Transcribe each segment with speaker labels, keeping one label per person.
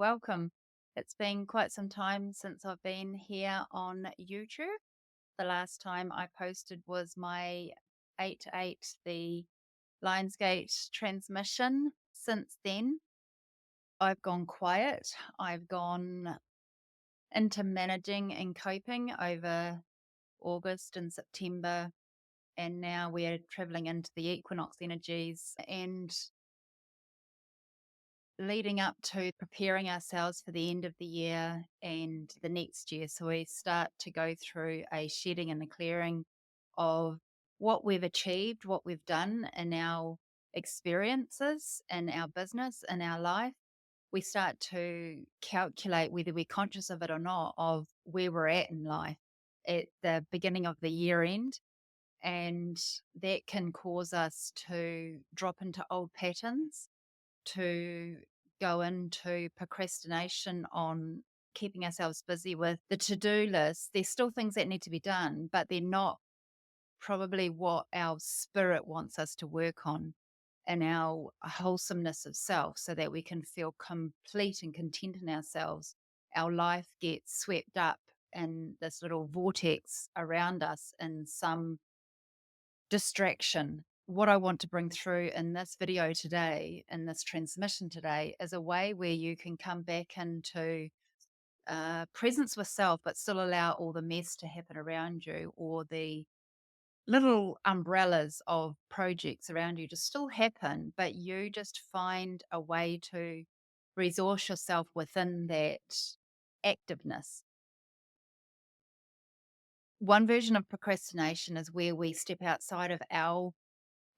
Speaker 1: welcome. It's been quite some time since I've been here on YouTube. The last time I posted was my 8 to 8, the Lionsgate transmission. Since then, I've gone quiet. I've gone into managing and coping over August and September. And now we're traveling into the equinox energies and leading up to preparing ourselves for the end of the year and the next year. So we start to go through a shedding and a clearing of what we've achieved, what we've done in our experiences, in our business, in our life. We start to calculate, whether we're conscious of it or not, of where we're at in life at the beginning of the year end. And that can cause us to drop into old patterns, to go into procrastination on keeping ourselves busy with the to-do list. There's still things that need to be done, but they're not probably what our spirit wants us to work on and our wholesomeness of self so that we can feel complete and content in ourselves. Our life gets swept up in this little vortex around us in some distraction. What I want to bring through in this video today, in this transmission today, is a way where you can come back into presence with self, but still allow all the mess to happen around you, or the little umbrellas of projects around you to still happen, but you just find a way to resource yourself within that activeness. One version of procrastination is where we step outside of our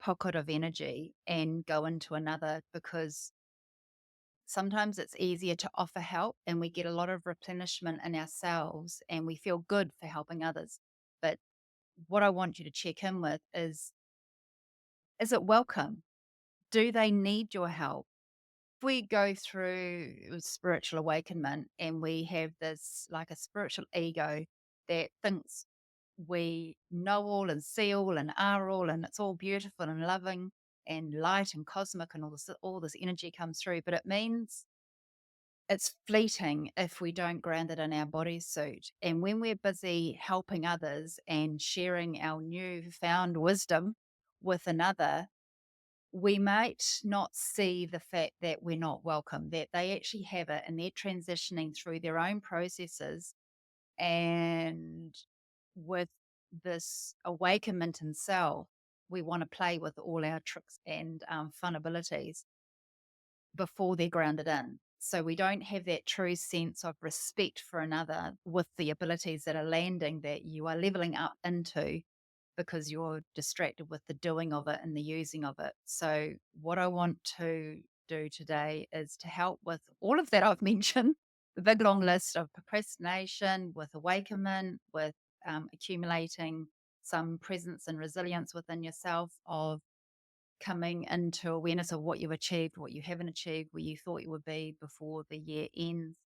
Speaker 1: pocket of energy and go into another, because sometimes it's easier to offer help and we get a lot of replenishment in ourselves and we feel good for helping others. But what I want you to check in with is it welcome? Do they need your help? If we go through spiritual awakenment and we have this like a spiritual ego that thinks we know all and see all and are all and it's all beautiful and loving and light and cosmic and all this energy comes through, but it means it's fleeting if we don't ground it in our bodysuit. And when we're busy helping others and sharing our new found wisdom with another, we might not see the fact that we're not welcome, that they actually have it and they're transitioning through their own processes. And with this awakenment in self, we want to play with all our tricks and fun abilities before they're grounded in. So we don't have that true sense of respect for another with the abilities that are landing that you are leveling up into, because you're distracted with the doing of it and the using of it. So what I want to do today is to help with all of that I've mentioned, the big long list of procrastination, with awakenment, with accumulating some presence and resilience within yourself, of coming into awareness of what you've achieved, what you haven't achieved, where you thought you would be before the year ends,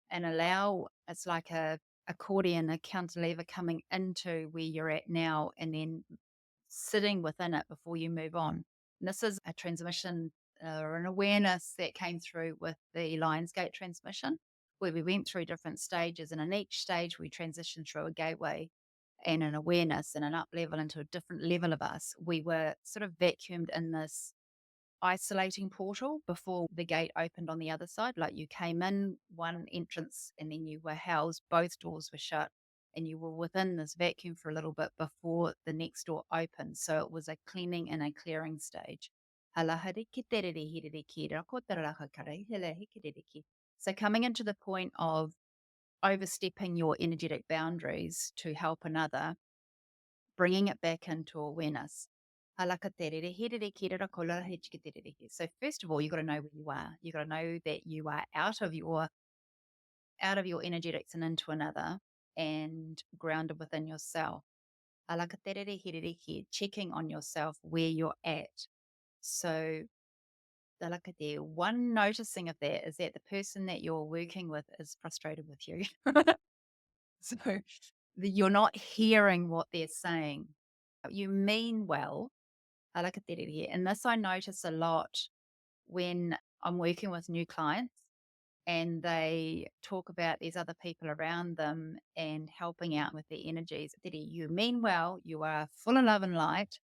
Speaker 1: and allow it's like a accordion, a cantilever coming into where you're at now, and then sitting within it before you move on. And this is a transmission or an awareness that came through with the Lionsgate transmission, where we went through different stages, and in each stage we transitioned through a gateway and an awareness and an up level into a different level of us. We were sort of vacuumed in this isolating portal before the gate opened on the other side. Like you came in one entrance and then you were housed, both doors were shut, and you were within this vacuum for a little bit before the next door opened. So it was a cleaning and a clearing stage. So coming into the point of overstepping your energetic boundaries to help another, bringing it back into awareness. So first of all, you got to know where you are. You got to know that you are out of your energetics and into another, and grounded within yourself. Checking on yourself where you're at. So one noticing of that is that the person that you're working with is frustrated with you. So you're not hearing what they're saying. You mean well. And this I notice a lot when I'm working with new clients. and they talk about these other people around them and helping out with their energies. You mean well, you are full of love and light,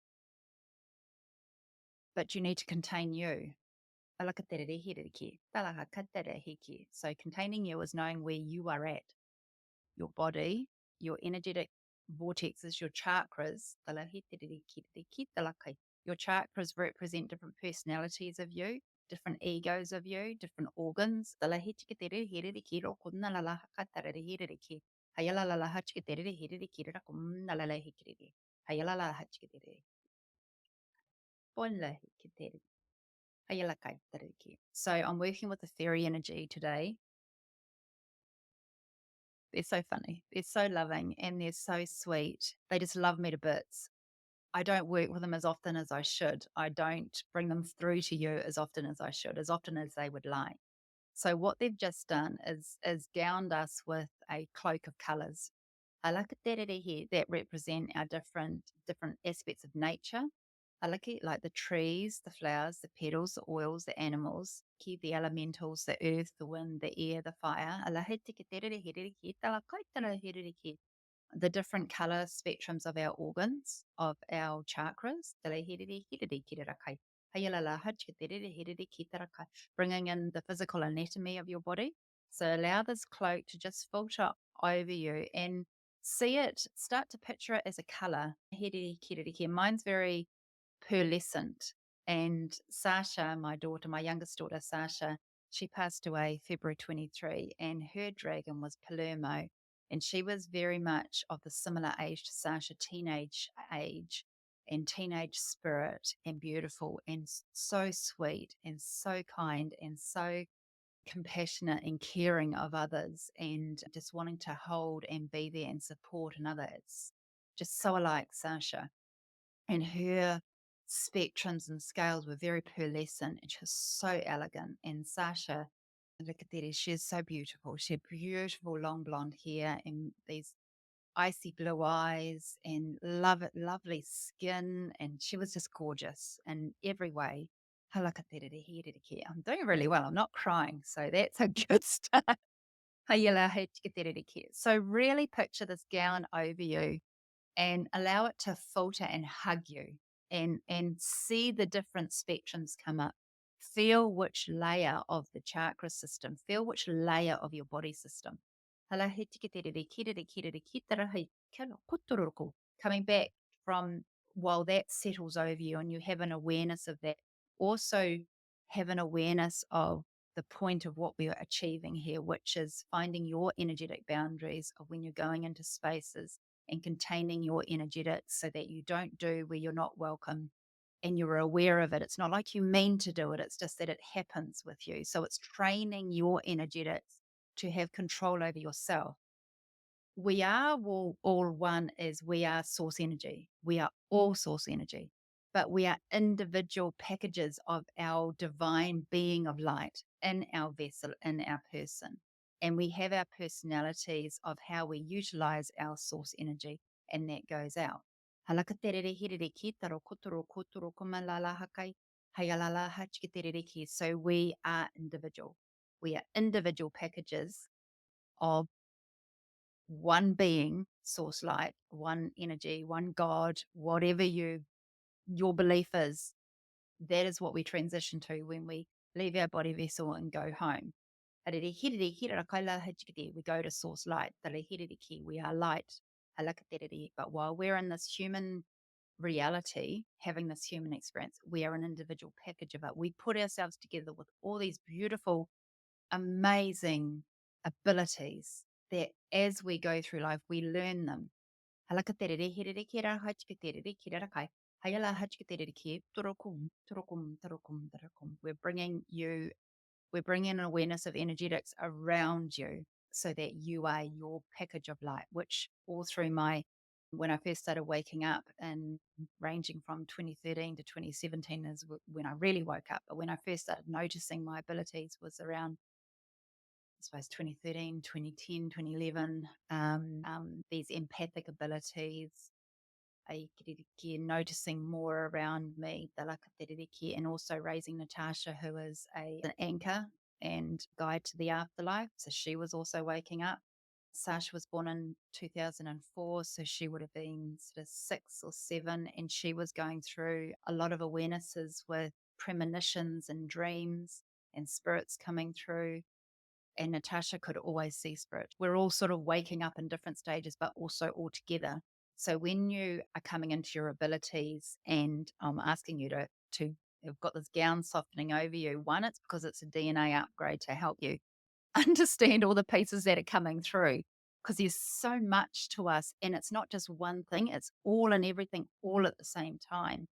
Speaker 1: but you need to contain you. So containing you is knowing where you are at, your body, your energetic vortexes, your chakras. Your chakras represent different personalities of you, different egos of you, different organs. So I'm working with the fairy energy today. They're so funny. They're so loving and they're so sweet. They just love me to bits. I don't work with them as often as I should. I don't bring them through to you as often as I should, as often as they would like. So what they've just done is gowned us with a cloak of colours. I like it here that represent our different aspects of nature. I like it like the trees, the flowers, the petals, the oils, the animals, keep the elementals, the earth, the wind, the air, the fire. I like it the different color spectrums of our organs, of our chakras. Bringing in the physical anatomy of your body. So allow this cloak to just filter over you and see it, start to picture it as a color. Mine's very pearlescent. And Sasha, my daughter, my youngest daughter, Sasha, she passed away February 23, and her dragon was Palermo. And she was very much of the similar age to Sasha, teenage age and teenage spirit, and beautiful and so sweet and so kind and so compassionate and caring of others and just wanting to hold and be there and support another. It's just so alike Sasha. And her spectrums and scales were very pearlescent and she was so elegant. And Sasha, look at that, she is so beautiful. She had beautiful long blonde hair and these icy blue eyes and lovely skin. And she was just gorgeous in every way. I'm doing really well. I'm not crying. So that's a good start. So really picture this gown over you and allow it to filter and hug you and see the different spectrums come up. Feel which layer of the chakra system, feel which layer of your body system. Coming back from while that settles over you and you have an awareness of that, also have an awareness of the point of what we are achieving here, which is finding your energetic boundaries of when you're going into spaces and containing your energetics so that you don't do where you're not welcome and you're aware of it. It's not like you mean to do it, it's just that it happens with you. So it's training your energetics to have control over yourself. We are all one as we are source energy. We are all source energy, but we are individual packages of our divine being of light in our vessel, in our person. And we have our personalities of how we utilize our source energy, and that goes out. So we are individual. We are individual packages of one being, source light, one energy, one God, whatever your belief is, that is what we transition to when we leave our body vessel and go home. We go to source light. We are light. But while we're in this human reality, having this human experience, we are an individual package of it. We put ourselves together with all these beautiful amazing abilities that as we go through life, we learn them. We're bringing an awareness of energetics around you so that you are your package of light, which all through when I first started waking up and ranging from 2013 to 2017 is when I really woke up. But when I first started noticing my abilities was around I suppose 2013, 2010, 2011, these empathic abilities, noticing more around me, and also raising Natasha, who is an anchor and guide to the afterlife. So she was also waking up. Sasha was born in 2004, so she would have been sort of 6 or 7, and she was going through a lot of awarenesses with premonitions and dreams and spirits coming through. And Natasha could always see spirit. We're all sort of waking up in different stages, but also all together. So when you are coming into your abilities and I'm asking you to you've got this gown softening over you, one, it's because it's a DNA upgrade to help you understand all the pieces that are coming through, because there's so much to us and it's not just one thing, it's all and everything all at the same time.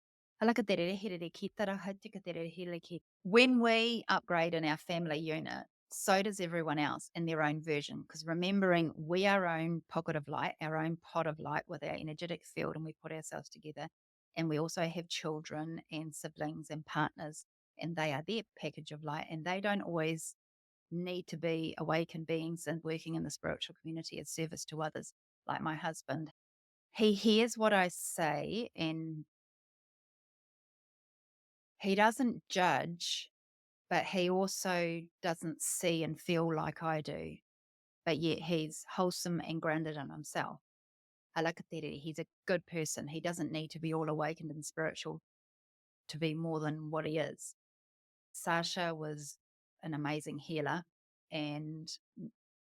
Speaker 1: When we upgrade in our family unit, so does everyone else in their own version, because remembering we are our own pocket of light, our own pot of light with our energetic field, and we put ourselves together, and we also have children and siblings and partners, and they are their package of light, and they don't always need to be awakened beings and working in the spiritual community as service to others. Like my husband, he hears what I say and he doesn't judge, but he also doesn't see and feel like I do. But yet he's wholesome and grounded in himself. Halakatere, he's a good person. He doesn't need to be all awakened and spiritual to be more than what he is. Sasha was an amazing healer and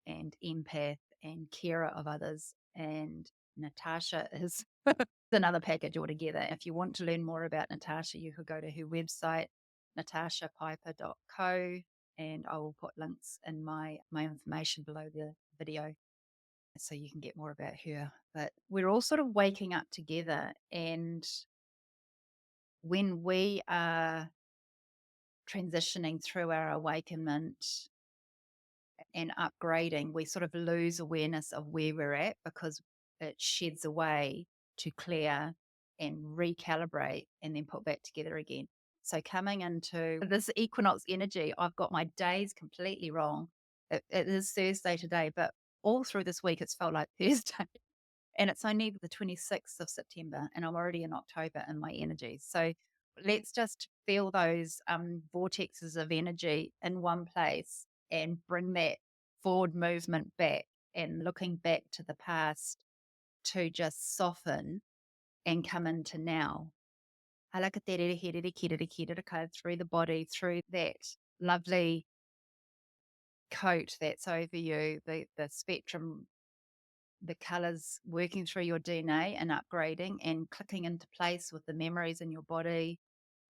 Speaker 1: empath and carer of others. And Natasha is another package altogether. If you want to learn more about Natasha, you could go to her website, natashapiper.co, and I will put links in my information below the video so you can get more about her. But we're all sort of waking up together, and when we are transitioning through our awakenment and upgrading, we sort of lose awareness of where we're at because it sheds away to clear and recalibrate and then put back together again. So coming into this equinox energy, I've got my days completely wrong. It is Thursday today, but all through this week it's felt like Thursday. And it's only the 26th of September, and I'm already in October in my energy. So let's just feel those vortexes of energy in one place and bring that forward movement back and looking back to the past to just soften and come into now. Through the body, through that lovely coat that's over you, the spectrum, the colors working through your DNA and upgrading and clicking into place with the memories in your body,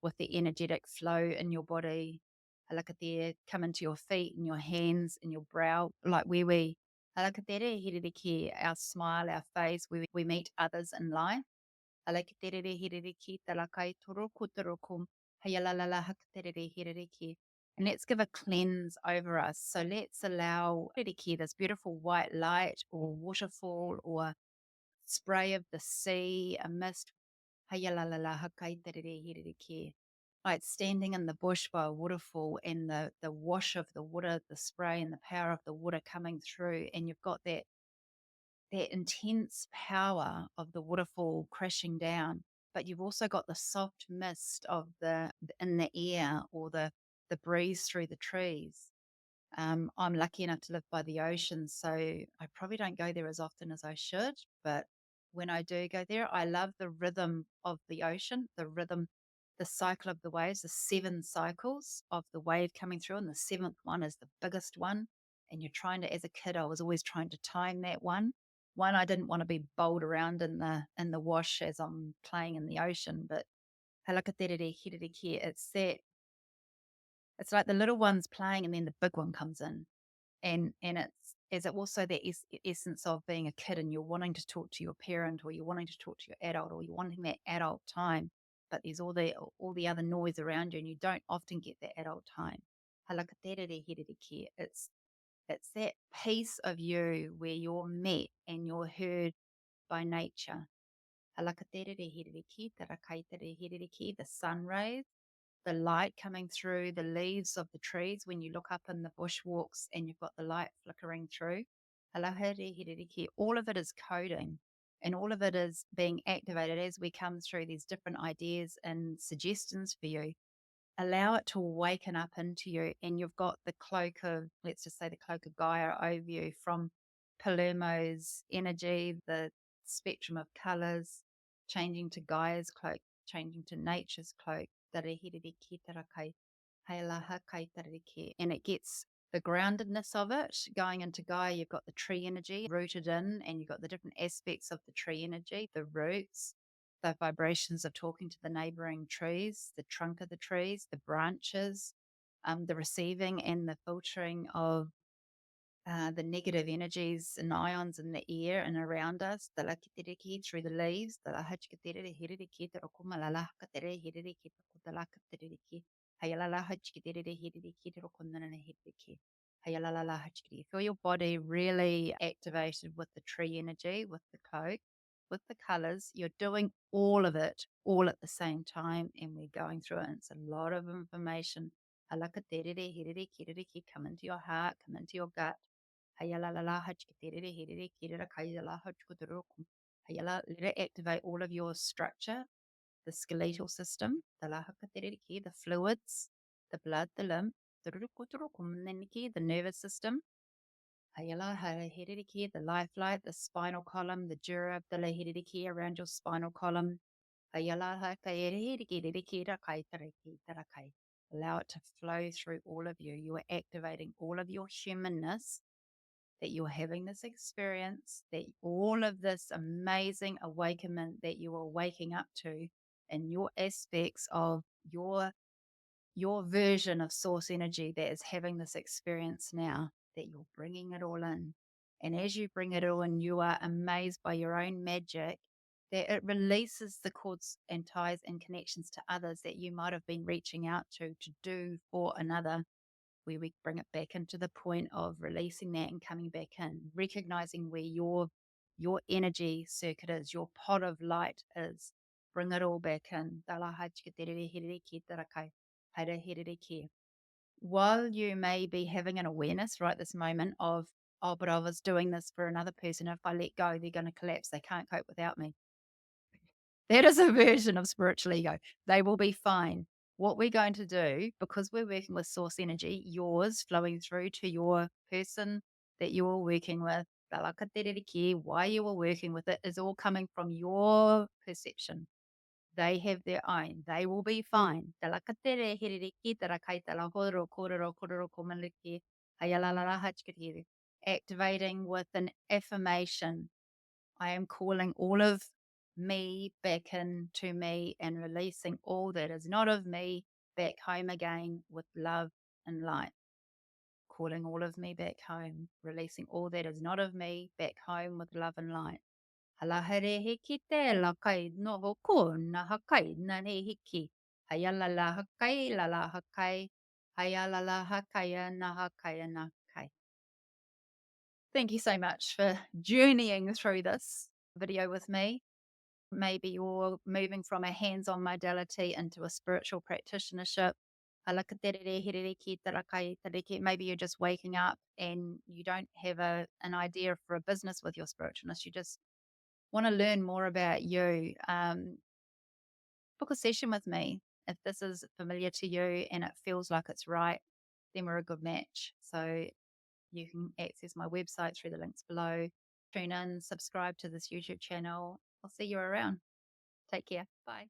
Speaker 1: with the energetic flow in your body. I look at there, come into your feet and your hands and your brow, like where we, I look at there, our smile, our face, where we meet others in life. I like talakai toroku torokum, hayalalala hakatere hiriki. And let's give a cleanse over us. So let's allow this beautiful white light or waterfall or spray of the sea, a mist. Like standing in the bush by a waterfall and the wash of the water, the spray and the power of the water coming through, and you've got that intense power of the waterfall crashing down, but you've also got the soft mist of the in the air or the breeze through the trees. I'm lucky enough to live by the ocean, so I probably don't go there as often as I should. But when I do go there, I love the rhythm of the ocean, the rhythm, the cycle of the waves, the 7 cycles of the wave coming through, and the seventh one is the biggest one. And you're trying to, as a kid, I was always trying to time that one. One, I didn't want to be bowled around in the wash as I'm playing in the ocean, but it's that it's like the little one's playing and then the big one comes in. And it's is it also the essence of being a kid and you're wanting to talk to your parent or you're wanting to talk to your adult or you're wanting that adult time, but there's all the other noise around you and you don't often get that adult time. It's that piece of you where you're met and you're heard by nature. The sun rays, the light coming through the leaves of the trees when you look up in the bushwalks and you've got the light flickering through. All of it is coding and all of it is being activated as we come through these different ideas and suggestions for you. allow it to waken up into you. And you've got the cloak of, let's just say, the cloak of Gaia over you from Palermo's energy, the spectrum of colors, changing to Gaia's cloak, changing to nature's cloak. Tarehiriki tarakai, hailaha kai tariki. And it gets the groundedness of it going into Gaia. You've got the tree energy rooted in, and you've got the different aspects of the tree energy, the roots, the vibrations of talking to the neighboring trees, the trunk of the trees, the branches, the receiving and the filtering of the negative energies and ions in the air and around us, the lakitiriki through the leaves, the lahachkitiriki hiririki te rokuma la lahkatere hiririki te lakatiriki, hayala lahachkitiriki hiririki te rokunana hiririki, hayala lahachkiri. Feel your body really activated with the tree energy, with the cloak, with the colors. You're doing all of it all at the same time, and we're going through it. And it's a lot of information. Halakatiriri hiririki hiririki. Come into your heart, come into your gut. Hayala let it activate all of your structure, the skeletal system, the fluids, the blood, the lymph, the nervous system, the life light, the spinal column, the dura, the around your spinal column. Allow it to flow through all of you. You are activating all of your humanness, that you're having this experience, that all of this amazing awakenment that you are waking up to, and your aspects of your version of source energy that is having this experience now, that you're bringing it all in. And as you bring it all in, you are amazed by your own magic, that it releases the cords and ties and connections to others that you might have been reaching out to do for another, where we bring it back into the point of releasing that and coming back in, recognizing where your energy circuit is, your pot of light is. Bring it all back in. While you may be having an awareness right this moment of, oh, but I was doing this for another person. If I let go, they're going to collapse. They can't cope without me. That is a version of spiritual ego. They will be fine. What we're going to do, because we're working with source energy, yours flowing through to your person that you are working with, why you are working with it is all coming from your perception. They have their own. They will be fine. Activating with an affirmation. I am calling all of me back into me and releasing all that is not of me back home again with love and light. Calling all of me back home, releasing all that is not of me back home with love and light. Halahere hiki te lakai no hoko na hakai na ne hiki. Hayala la hakai la la hakai. Hayala la hakaya na hakaya na kai. Thank you so much for journeying through this video with me. Maybe you're moving from a hands-on modality into a spiritual practitionership. Maybe you're just waking up and you don't have an idea for a business with your spiritualness. You just want to learn more about you. Book a session with me. If this is familiar to you and it feels like it's right, then we're a good match. So you can access my website through the links below. Tune in, subscribe to this YouTube channel. I'll see you around. Take care. Bye.